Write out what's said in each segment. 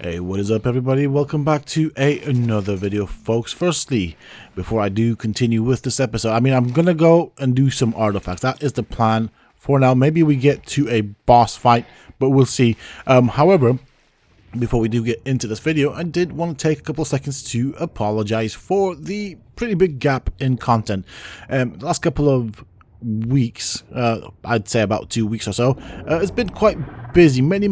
Hey, what is up everybody? Welcome back to another video, folks. Firstly, before I do continue with this episode, I'm gonna go and do some artifacts. That is the plan for now. Maybe we get to a boss fight, but we'll see. However, before we do get into this video, I did want to take a couple of seconds to apologize for the pretty big gap in content. The last couple of weeks, I'd say about 2 weeks or so, it's been quite busy. Many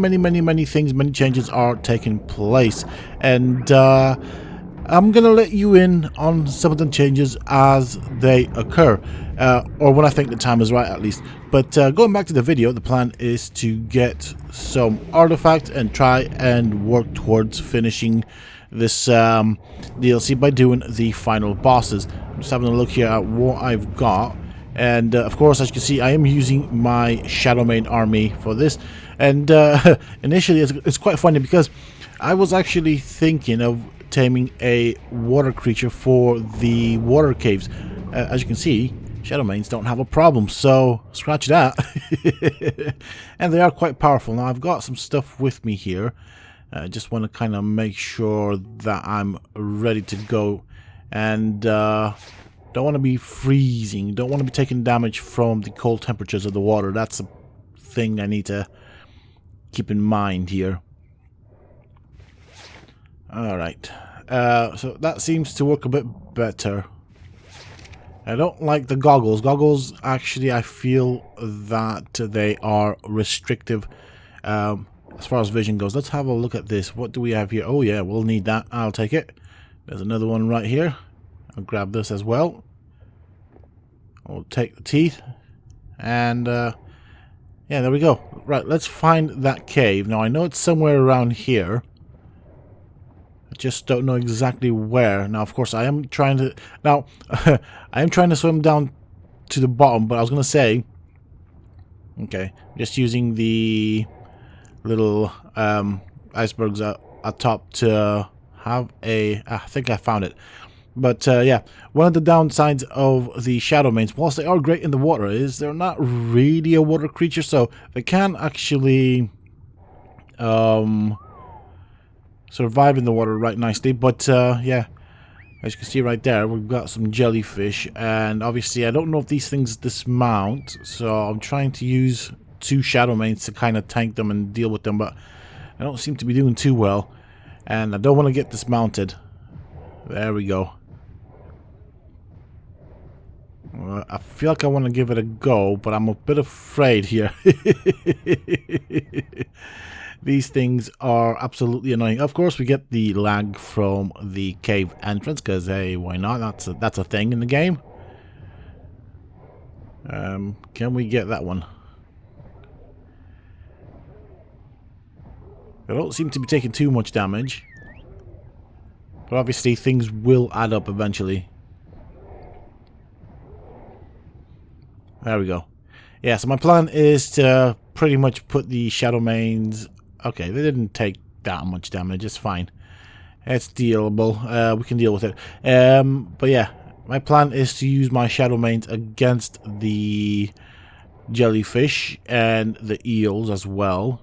things, many changes are taking place, and I'm gonna let you in on some of the changes as they occur, or when I think the time is right, at least. But going back to the video, the plan is to get some artifacts and try and work towards finishing this DLC by doing the final bosses. I'm just having a look here at what I've got. And of course, as you can see, I am using my Shadowmane army for this. And initially, it's quite funny because I was actually thinking of taming a water creature for the water caves. As you can see, Shadowmanes don't have a problem, so scratch that. And they are quite powerful. Now, I've got some stuff with me here. I just want to kind of make sure that I'm ready to go. And don't want to be freezing, don't want to be taking damage from the cold temperatures of the water. That's a thing I need to keep in mind here. Alright, so that seems to work a bit better. I don't like the goggles. Goggles, actually, I feel that they are restrictive as far as vision goes. Let's have a look at this. What do we have here? Oh yeah, we'll need that. I'll take it. There's another one right here. I'll grab this as well. I'll take the teeth. And, yeah, there we go. Right, let's find that cave. Now, I know it's somewhere around here. I just don't know exactly where. Now, of course, I am trying to... Now, I am trying to swim down to the bottom, but I was going to say... Okay, just using the little icebergs at top to have a... I think I found it. But yeah, one of the downsides of the Shadowmanes, whilst they are great in the water, is they're not really a water creature, so they can actually survive in the water right nicely. But yeah, as you can see right there, we've got some jellyfish, and obviously I don't know if these things dismount, so I'm trying to use 2 Shadowmanes to kind of tank them and deal with them, but I don't seem to be doing too well, and I don't want to get dismounted. There we go. I feel like I want to give it a go, but I'm a bit afraid here. These things are absolutely annoying. Of course, we get the lag from the cave entrance, because, hey, why not? That's a thing in the game. Can we get that one? They don't seem to be taking too much damage. But obviously, things will add up eventually. There we go. Yeah, so my plan is to pretty much put the Shadowmanes... Okay, they didn't take that much damage. It's fine. It's dealable. We can deal with it. But yeah, my plan is to use my Shadowmanes against the jellyfish and the eels as well.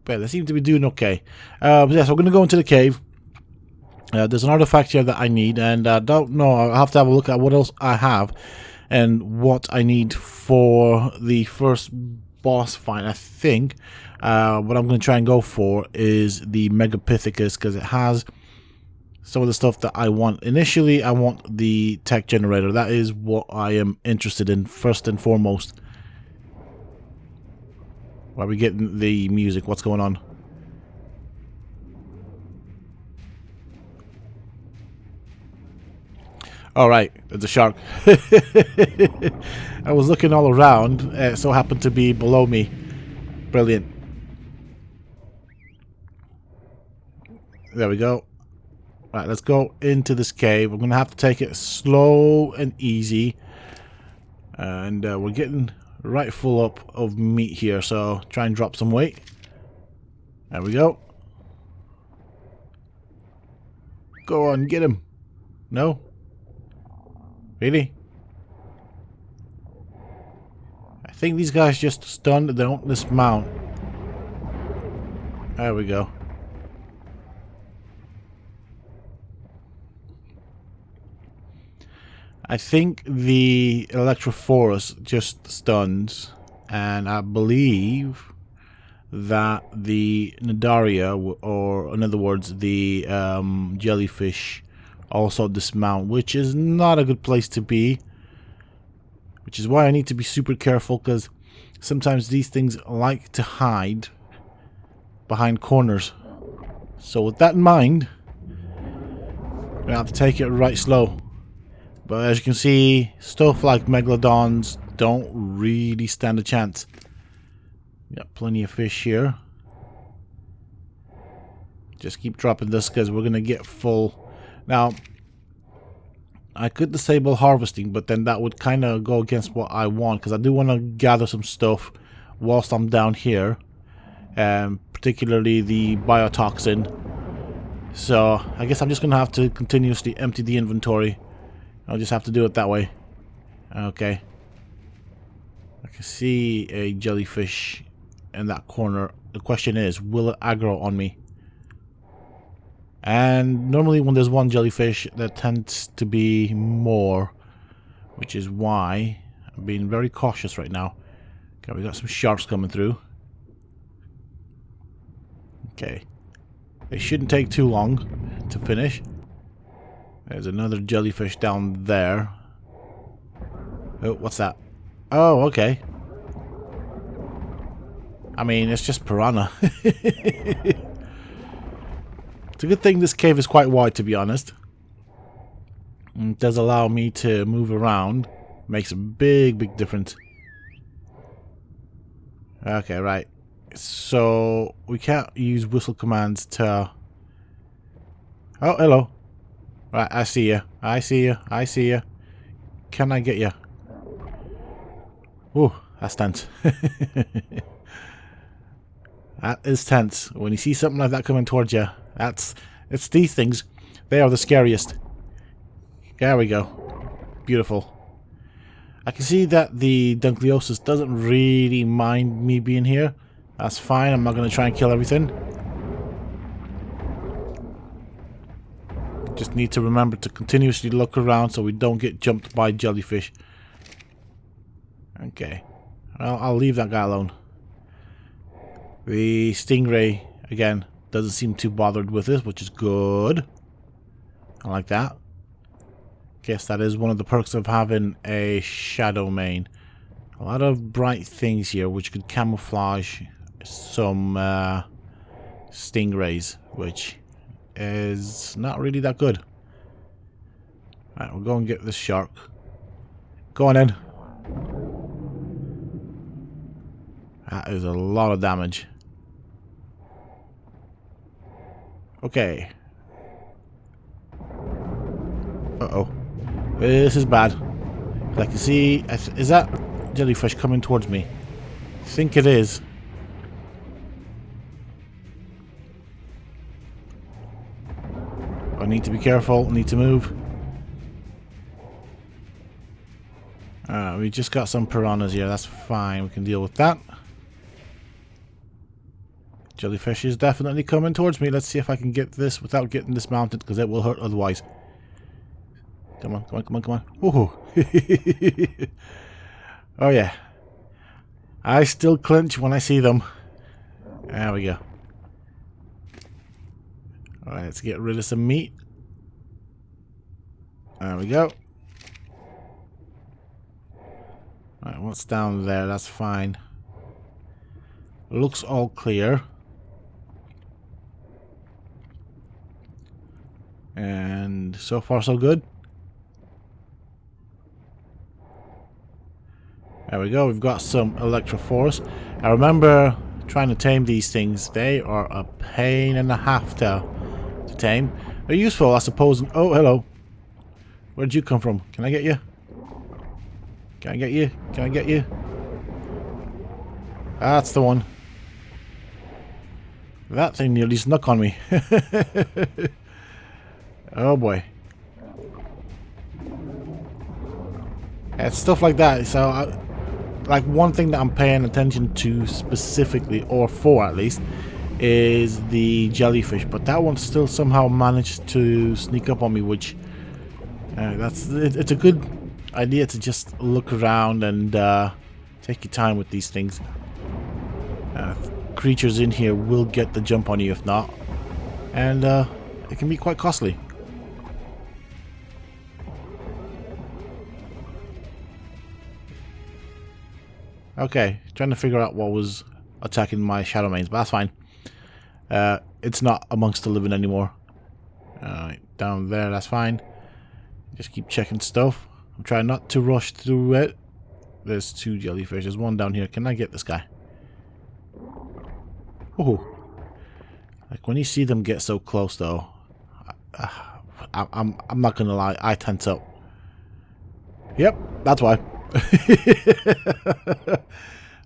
But yeah, they seem to be doing okay. Yeah, so we're going to go into the cave. There's an artifact here that I need, and I don't know. I'll have to have a look at what else I have and what I need for the first boss fight. I think what I'm going to try and go for is the Megapithicus, because it has some of the stuff that I want. Initially, I want the tech generator. That is what I am interested in first and foremost. Why are we getting the music? What's going on? Alright, there's a shark. I was looking all around. It so happened to be below me. Brilliant. There we go. Right, let's go into this cave. I'm going to have to take it slow and easy. And we're getting right full up of meat here, so try and drop some weight. There we go. Go on, get him. No? Really? I think these guys just stunned. They don't dismount. There we go. I think the Electrophorus just stuns, and I believe that the Nidaria, or in other words, the jellyfish, also dismount, which is not a good place to be. Which is why I need to be super careful, because sometimes these things like to hide behind corners. So with that in mind, we're going to have to take it right slow. But as you can see, stuff like Megalodons don't really stand a chance. Got plenty of fish here. Just keep dropping this because we're going to get full. Now, I could disable harvesting, but then that would kind of go against what I want, because I do want to gather some stuff whilst I'm down here. Particularly the biotoxin. So, I guess I'm just going to have to continuously empty the inventory. I'll just have to do it that way. Okay. I can see a jellyfish in that corner. The question is, will it aggro on me? And normally when there's one jellyfish, there tends to be more, which is why I'm being very cautious right now. Okay, we got some sharks coming through. Okay. They shouldn't take too long to finish. There's another jellyfish down there. Oh, what's that? Oh, okay. I mean, it's just piranha. It's a good thing this cave is quite wide, to be honest. It does allow me to move around. Makes a big difference. Okay, right. So, we can't use whistle commands to... Oh, hello. Right, I see you. I see you. I see you. Can I get you? Ooh, that's tense. That is tense. When you see something like that coming towards you, it's these things. They are the scariest. There we go. Beautiful. I can see that the Dunkleosis doesn't really mind me being here. That's fine. I'm not going to try and kill everything. Just need to remember to continuously look around so we don't get jumped by jellyfish. Okay. Well, I'll leave that guy alone. The stingray, again, doesn't seem too bothered with this, which is good. I like that. Guess that is one of the perks of having a shadow main. A lot of bright things here which could camouflage some stingrays, which is not really that good. Right, we'll go and get this shark. Go on in. That is a lot of damage. Okay. Uh-oh. This is bad. I can see... Is that jellyfish coming towards me? I think it is. I need to be careful. Need to move. We just got some piranhas here. That's fine. We can deal with that. Jellyfish is definitely coming towards me. Let's see if I can get this without getting dismounted, because it will hurt otherwise. Come on, come on, come on, come on. Woohoo! Oh yeah. I still clench when I see them. There we go. Alright, let's get rid of some meat. There we go. Alright, what's down there? That's fine. Looks all clear. And so far so good. There we go, we've got some Electrophorus. I remember trying to tame these things. They are a pain and a half to tame. They're useful, I suppose. Oh, hello. Where'd you come from? Can I get you? Can I get you? Can I get you? That's the one. That thing nearly snuck on me. Oh boy. It's stuff like that. So, like, one thing that I'm paying attention to specifically, or for at least, is the jellyfish, but that one still somehow managed to sneak up on me, which it's a good idea to just look around and take your time with these things. Creatures in here will get the jump on you if not, and it can be quite costly. Okay, trying to figure out what was attacking my shadow mains, but that's fine. It's not amongst the living anymore. Alright, down there, that's fine. Just keep checking stuff. I'm trying not to rush through it. There's 2 jellyfish. There's one down here. Can I get this guy? Oh, like when you see them get so close, though, I'm not gonna lie, I tense up. Yep, that's why.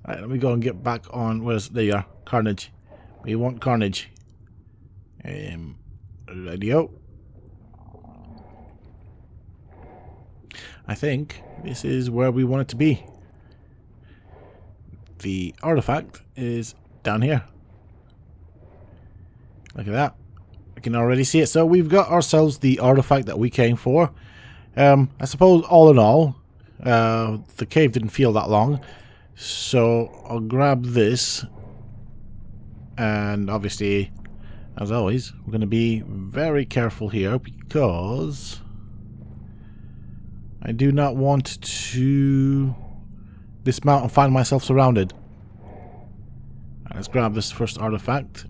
Alright, let me go and get back on. There you are, Carnage. We want Carnage. Radio. I think this is where we want it to be. The artifact is down here. Look at that. I can already see it. So we've got ourselves the artifact that we came for. I suppose all in all, the cave didn't feel that long. So I'll grab this. And obviously, as always, we're going to be very careful here because I do not want to dismount and find myself surrounded. Let's grab this first artifact.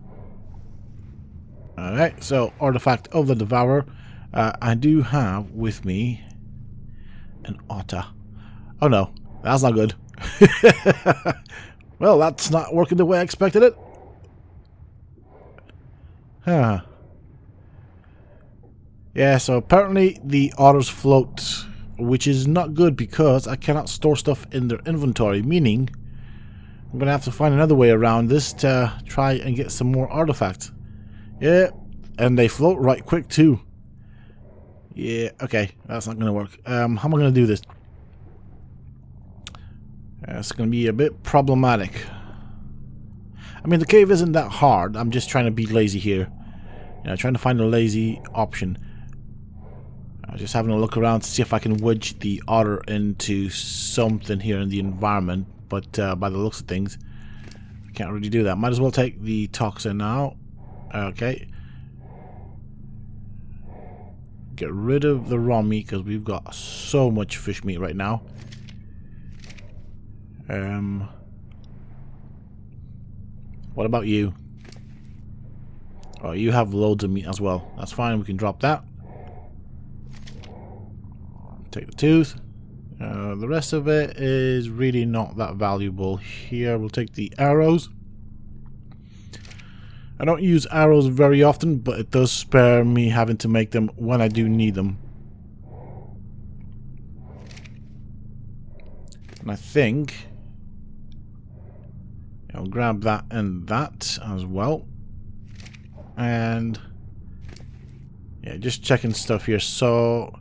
Alright, so artifact of the Devourer. I do have with me an otter. Oh no, that's not good. Well, that's not working the way I expected it. Huh. Yeah, so apparently the otters float, which is not good because I cannot store stuff in their inventory, meaning I'm going to have to find another way around this to try and get some more artifacts. Yeah, and they float right quick too. Yeah, okay, that's not going to work. How am I going to do this? It's going to be a bit problematic. I mean, the cave isn't that hard. I'm just trying to be lazy here. You know, trying to find a lazy option. Just having a look around to see if I can wedge the otter into something here in the environment. But by the looks of things, I can't really do that. Might as well take the toxin now. Okay. Get rid of the raw meat because we've got so much fish meat right now. What about you? Oh, you have loads of meat as well. That's fine. We can drop that. Take the tooth. The rest of it is really not that valuable. Here, we'll take the arrows. I don't use arrows very often, but it does spare me having to make them when I do need them. And I think I'll grab that and that as well. And yeah, just checking stuff here. So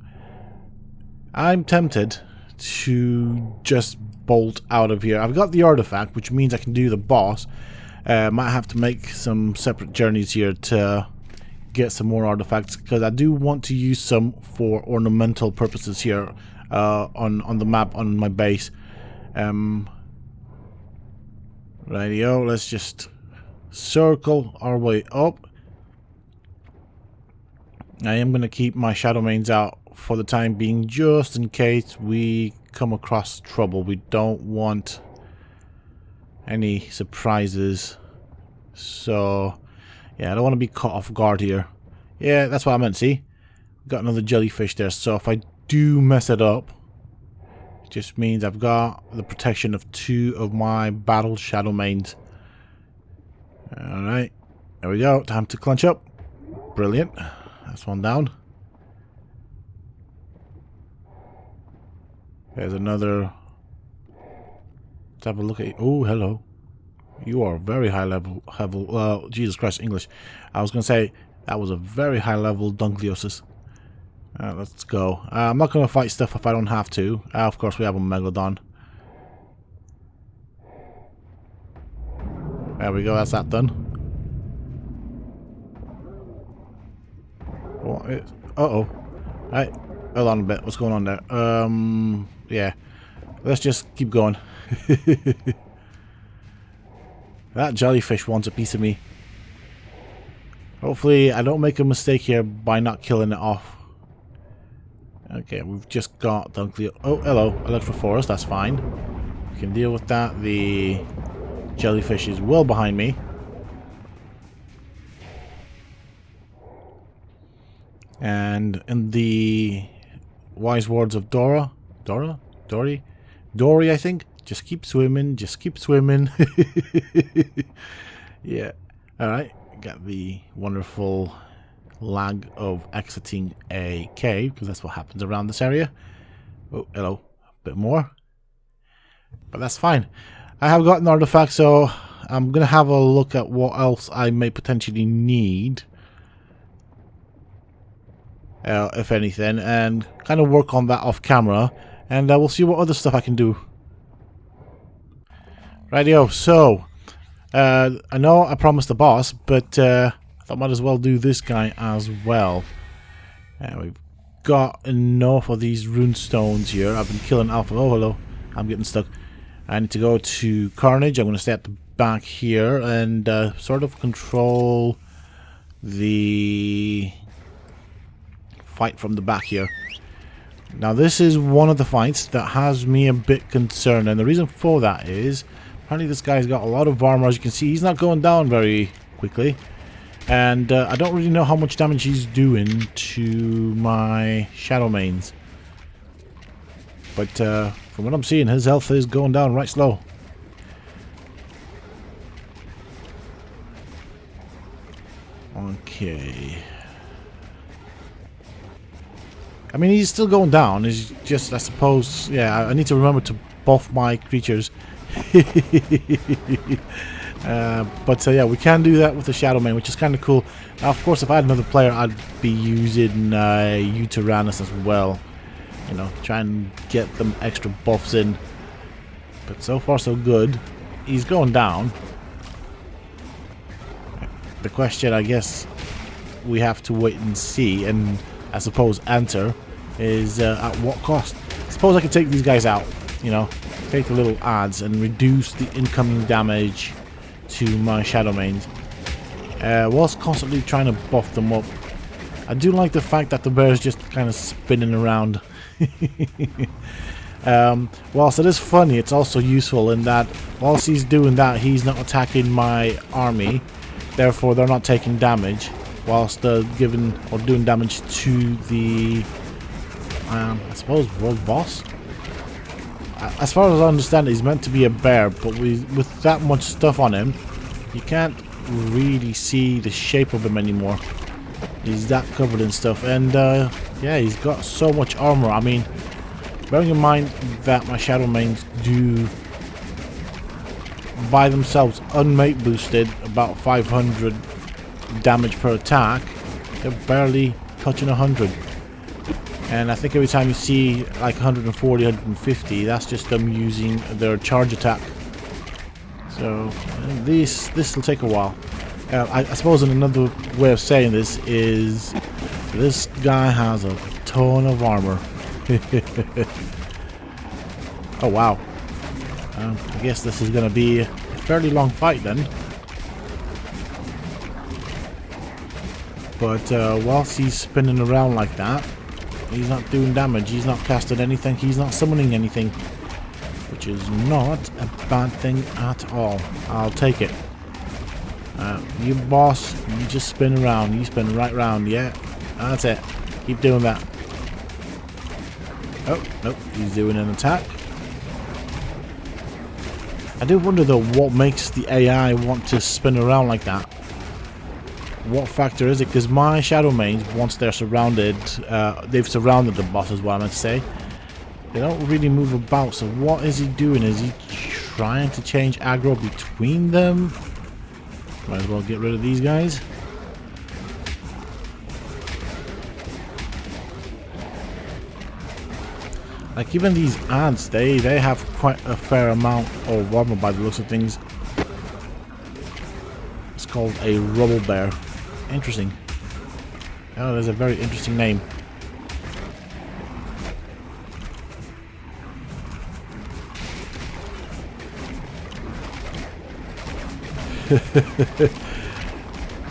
I'm tempted to just bolt out of here. I've got the artifact, which means I can do the boss. Might have to make some separate journeys here to get some more artifacts because I do want to use some for ornamental purposes here on the map on my base. Rightio, let's just circle our way up. I am going to keep my shadow mains out for the time being just in case we come across trouble. We don't want any surprises. So yeah, I don't want to be caught off guard here. Yeah, that's what I meant. See, got another jellyfish there. So if I do mess it up, it just means I've got the protection of 2 of my battle shadow mains. Alright, there we go. Time to clench up. Brilliant. That's one down. There's another. Let's have a look at you. Oh, hello. You are very high level. Jesus Christ, English. I was going to say that was a very high level Dungliosis. Let's go. I'm not going to fight stuff if I don't have to. Of course, we have a Megalodon. There we go. That's that done. Uh-oh. Right. Hold on a bit. What's going on there? Yeah. Let's just keep going. That jellyfish wants a piece of me. Hopefully I don't make a mistake here by not killing it off. Okay, we've just got the unclear... Oh, hello. Electro forest. That's fine. We can deal with that. The jellyfish is well behind me. And in the wise words of Dory, I think, just keep swimming, just keep swimming. Yeah. Alright, got the wonderful lag of exiting a cave, because that's what happens around this area. Oh, hello. A bit more. But that's fine. I have got an artifact, so I'm going to have a look at what else I may potentially need. If anything, and kind of work on that off camera, and we'll see what other stuff I can do. Rightio, so I know I promised the boss, but I thought I might as well do this guy as well. We've got enough of these rune stones here. I've been killing alpha. Oh, hello. I'm getting stuck. I need to go to Carnage. I'm going to stay at the back here and sort of control the fight from the back here. Now this is one of the fights that has me a bit concerned, and the reason for that is apparently this guy's got a lot of armor. As you can see, he's not going down very quickly, and I don't really know how much damage he's doing to my shadow mains, but from what I'm seeing, his health is going down right slow. Okay, I mean, he's still going down. He's just, I suppose, yeah, I need to remember to buff my creatures. But yeah, we can do that with the Shadow Mane, which is kind of cool. Now, of course, if I had another player, I'd be using Tyrannus as well. You know, try and get them extra buffs in. But so far, so good. He's going down. The question, I guess, we have to wait and see, and I suppose answer is at what cost. Suppose I could take these guys out, you know, take the little adds and reduce the incoming damage to my shadow mains, whilst constantly trying to buff them up. I do like the fact that the bear is just kind of spinning around. Whilst it is funny, it's also useful in that whilst he's doing that, he's not attacking my army, therefore they're not taking damage, whilst giving or doing damage to the I suppose world boss. As far as I understand, he's meant to be a bear, but with that much stuff on him, you can't really see the shape of him anymore. He's that covered in stuff, and yeah, he's got so much armor. I mean, bearing in mind that my shadow mains do by themselves unmate boosted about 500 damage per attack, they're barely touching 100. And I think every time you see like 140, 150, that's just them using their charge attack. So this will take a while. I suppose another way of saying this is this guy has a ton of armor. Oh wow. I guess this is going to be a fairly long fight then. But whilst he's spinning around like that, he's not doing damage, he's not casting anything, he's not summoning anything. Which is not a bad thing at all. I'll take it. You boss, you just spin around, you spin right round, yeah. That's it. Keep doing that. Oh, nope, he's doing an attack. I do wonder though what makes the AI want to spin around like that. What factor is it? Because my shadow mains, once they're surrounded, they've surrounded the boss is what I meant to say. They don't really move about, so what is he doing? Is he trying to change aggro between them? Might as well get rid of these guys. Like even these ants, they have quite a fair amount of armor by the looks of things. It's called a rubble bear. Interesting. Oh, that's a very interesting name.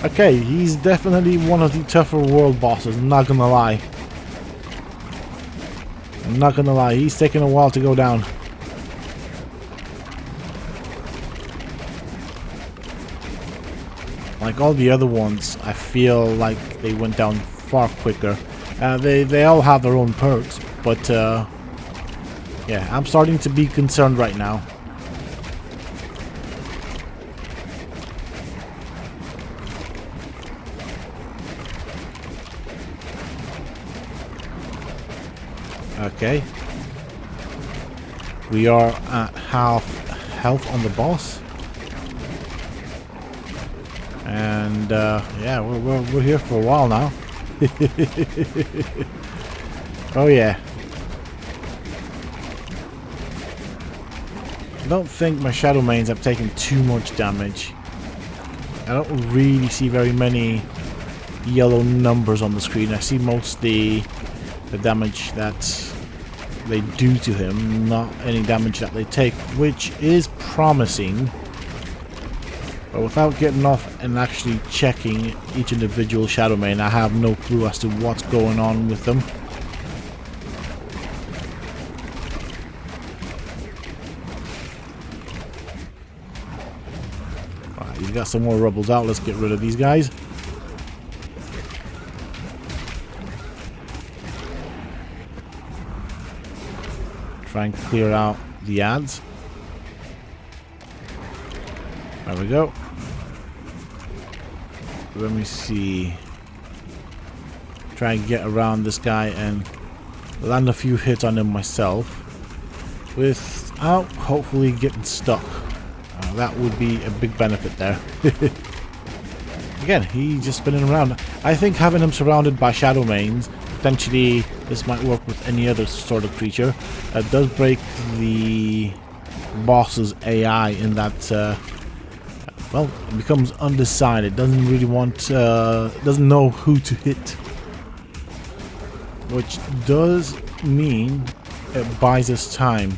Okay, he's definitely one of the tougher world bosses, I'm not gonna lie. I'm not gonna lie, he's taking a while to go down. Like all the other ones, I feel like they went down far quicker. They all have their own perks, but yeah, I'm starting to be concerned right now. Okay. We are at half health on the boss. And yeah, we're here for a while now. Oh yeah. I don't think my shadow mains have taken too much damage. I don't really see very many yellow numbers on the screen. I see mostly the damage that they do to him, not any damage that they take, which is promising. But without getting off and actually checking each individual shadow main, I have no clue as to what's going on with them. Alright, he's got some more rebels out. Let's get rid of these guys. Try and clear out the ads. There we go. Let me see. Try and get around this guy and land a few hits on him myself without hopefully getting stuck. That would be a big benefit there. Again, he's just spinning around. I think having him surrounded by shadow mains, potentially this might work with any other sort of creature. It does break the boss's AI in that well, it becomes undecided. Doesn't really want, doesn't know who to hit, which does mean it buys us time.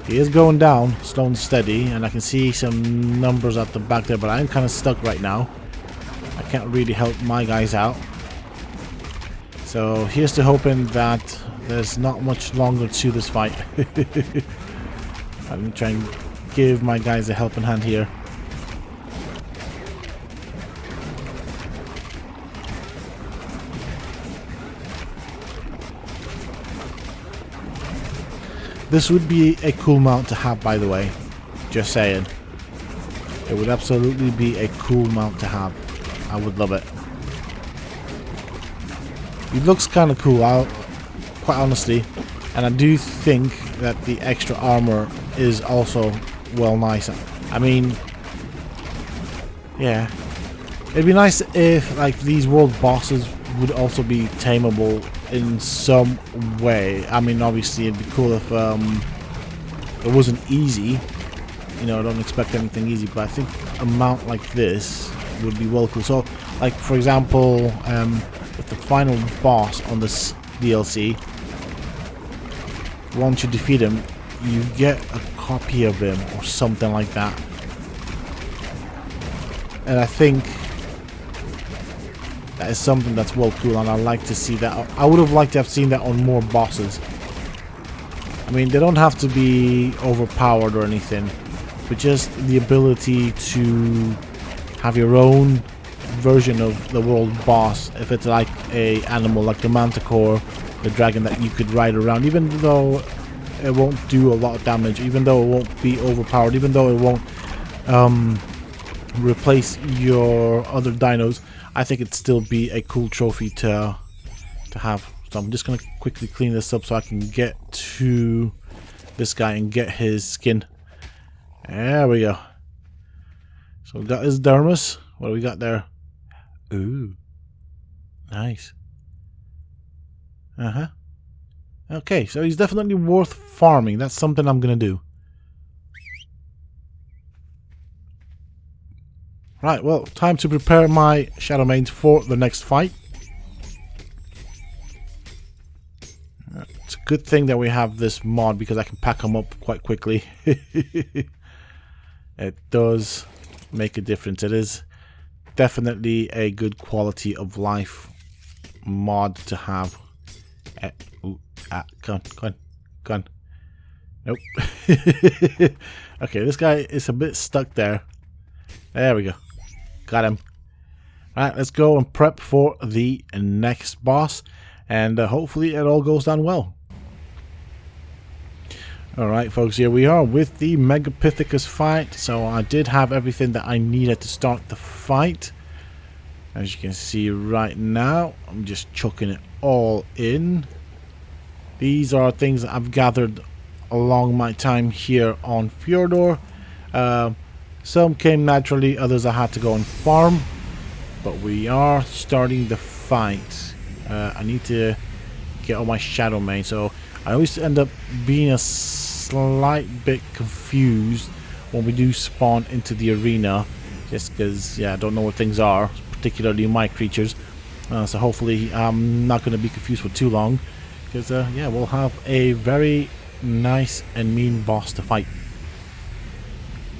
He is going down, slow and steady, and I can see some numbers at the back there, but I'm kind of stuck right now. I can't really help my guys out. So here's to hoping that there's not much longer to this fight. I'm going to try and give my guys a helping hand here. This would be a cool mount to have, by the way. Just saying. It would absolutely be a cool mount to have. I would love it. It looks kind of cool, quite honestly. And I do think that the extra armor is also well nice. I mean, yeah. It'd be nice if like these world bosses would also be tameable in some way. I mean, obviously it'd be cool if it wasn't easy. You know, I don't expect anything easy, but I think a mount like this would be well cool. So, like for example, with the final boss on this DLC, once you defeat him, you get a copy of him or something like that. And I think that is something that's well cool, and I'd like to see that. I would have liked to have seen that on more bosses. I mean, they don't have to be overpowered or anything, but just the ability to have your own version of the world boss. If it's like a animal like the manticore, the dragon that you could ride around, even though it won't do a lot of damage, even though it won't be overpowered, even though it won't replace your other dinos, I think it'd still be a cool trophy to have. So I'm just gonna quickly clean this up so I can get to this guy and get his skin. There we go. So we got his dermis. What do we got there? Ooh, nice. Okay, so he's definitely worth farming. That's something I'm gonna do. Right, well, time to prepare my shadow mains for the next fight. good thing that we have this mod because I can pack them up quite quickly. It does make a difference. It is definitely a good quality of life mod to have. Come on. Nope. Okay, this guy is a bit stuck there. There we go. Got him. Alright, let's go and prep for the next boss. And hopefully it all goes down well. Alright folks, here we are with the Megapithicus fight. So I did have everything that I needed to start the fight. As you can see right now, I'm just chucking it all in. These are things that I've gathered along my time here on Fjordur. Some came naturally, others I had to go and farm. But we are starting the fight. I need to get all my shadow main, so I always end up being a slight bit confused when we do spawn into the arena, just because, yeah, I don't know what things are, particularly my creatures. So hopefully I'm not going to be confused for too long, because yeah, we'll have a very nice and mean boss to fight.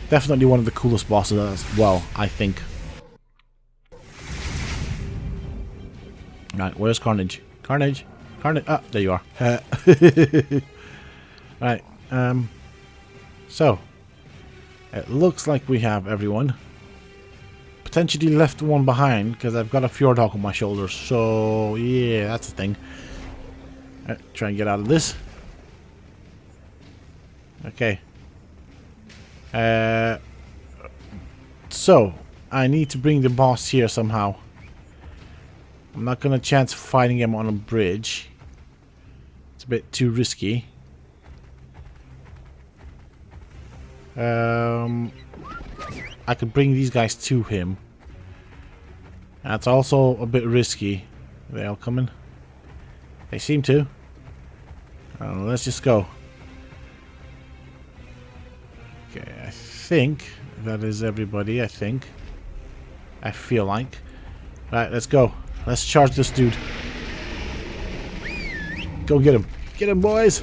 Definitely one of the coolest bosses as well, I think. Right, where's Carnage? Carnage! Ah, there you are. Right, so it looks like we have everyone. Potentially left one behind because I've got a Fjordhawk on my shoulder. So yeah, that's the thing. Right, try and get out of this. Okay. So I need to bring the boss here somehow. I'm not gonna chance fighting him on a bridge. It's a bit too risky. I could bring these guys to him. That's also a bit risky. Are they all coming? They seem to. Let's just go. Okay, I think that is everybody, I think. I feel like. Right, let's go. Let's charge this dude. Go get him. Get him, boys.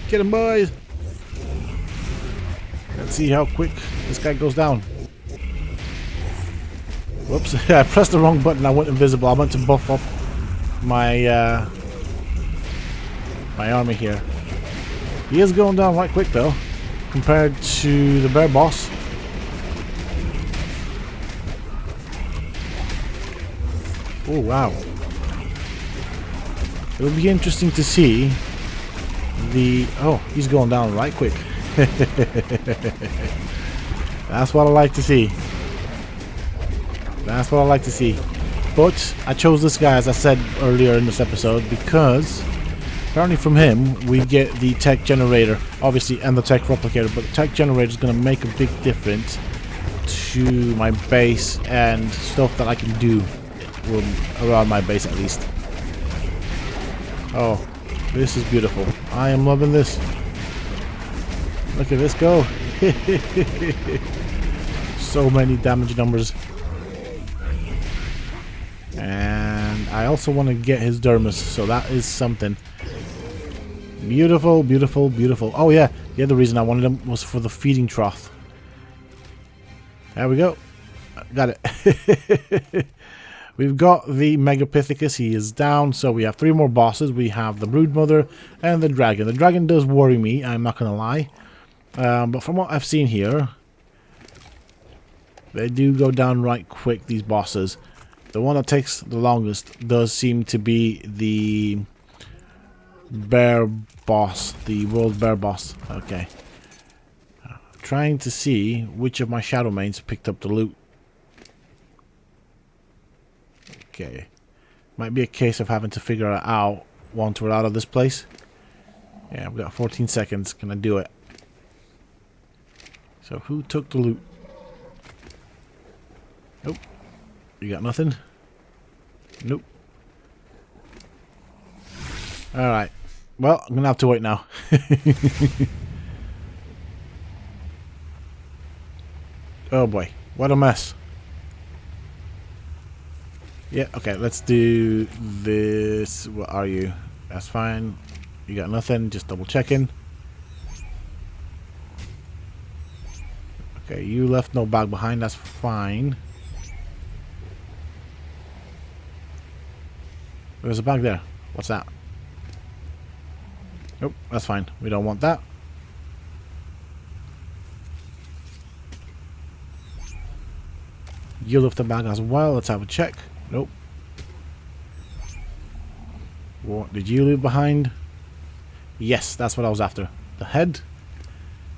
Get him, boys. Let's see how quick this guy goes down. Whoops. I pressed the wrong button. I went invisible. I went to buff up my my army here. He is going down right quick though, compared to the bear boss. Oh wow. It would be interesting to see the... Oh, he's going down right quick. That's what I like to see. That's what I like to see. But I chose this guy, as I said earlier in this episode, because apparently from him we get the tech generator, obviously, and the tech replicator. But the tech generator is going to make a big difference to my base and stuff that I can do around my base, at least. Oh, this is beautiful. I am loving this. Look at this go. So many damage numbers. And I also want to get his dermis, so that is something. Beautiful, beautiful, beautiful. Oh yeah, the other reason I wanted him was for the feeding trough. There we go. Got it. We've got the Megapithicus. He is down, so we have 3 more bosses. We have the Broodmother and the Dragon. The Dragon does worry me, I'm not going to lie. But from what I've seen here, they do go down right quick, these bosses. The one that takes the longest does seem to be the bear boss, the world bear boss. Okay. Trying to see which of my shadow mains picked up the loot. Okay. Might be a case of having to figure it out once we're out of this place. Yeah, we've got 14 seconds. Can I do it? So who took the loot? Nope. You got nothing? Nope. Alright. Well, I'm gonna have to wait now. Oh boy. What a mess. Yeah, okay, let's do this. What are you? That's fine. you got nothing. Just double checking. Okay, you left no bag behind. That's fine. There's a bag there. What's that? Nope, that's fine. We don't want that. You left the bag as well. Let's have a check. Nope. What did you leave behind? Yes, that's what I was after. The head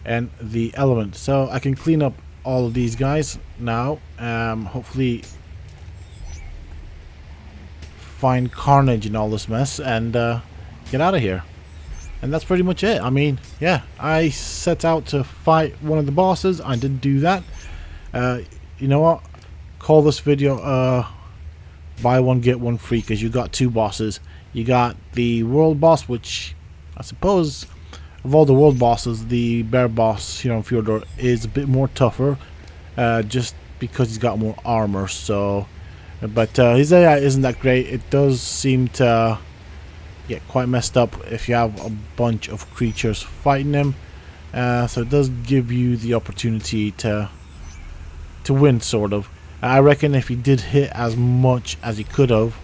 and the element. So I can clean up all of these guys now. Hopefully find carnage in all this mess and get out of here. And that's pretty much it. I mean, yeah, I set out to fight one of the bosses. I did do that. You know what? Call this video buy one get one free, because you got two bosses. You got the world boss, which I suppose of all the world bosses, the bear boss here on Fjordur is a bit more tougher, just because he's got more armor. So, but his AI isn't that great. It does seem to get quite messed up if you have a bunch of creatures fighting him. So it does give you the opportunity to win, sort of. I reckon if he did hit as much as he could have,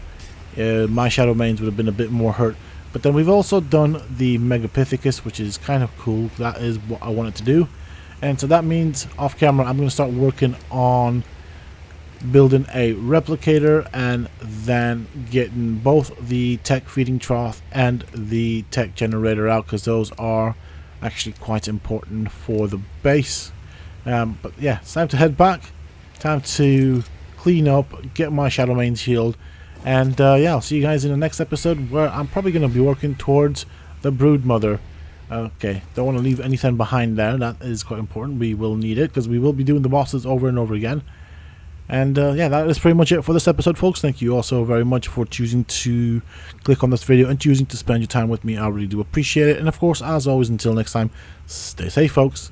my Shadow Mains would have been a bit more hurt. But then we've also done the Megapithicus, which is kind of cool. That is what I wanted to do. And so that means off camera I'm going to start working on building a replicator and then getting both the tech feeding trough and the tech generator out, because those are actually quite important for the base. But yeah, it's time to head back. Time to clean up, get my Shadow Mains healed, and yeah, I'll see you guys in the next episode, where I'm probably going to be working towards the Brood Mother. Okay, don't want to leave anything behind there. That is quite important. We will need it, because we will be doing the bosses over and over again. And yeah, that is pretty much it for this episode, folks. Thank you all so very much for choosing to click on this video and choosing to spend your time with me. I really do appreciate it. And of course, as always, until next time, stay safe, folks.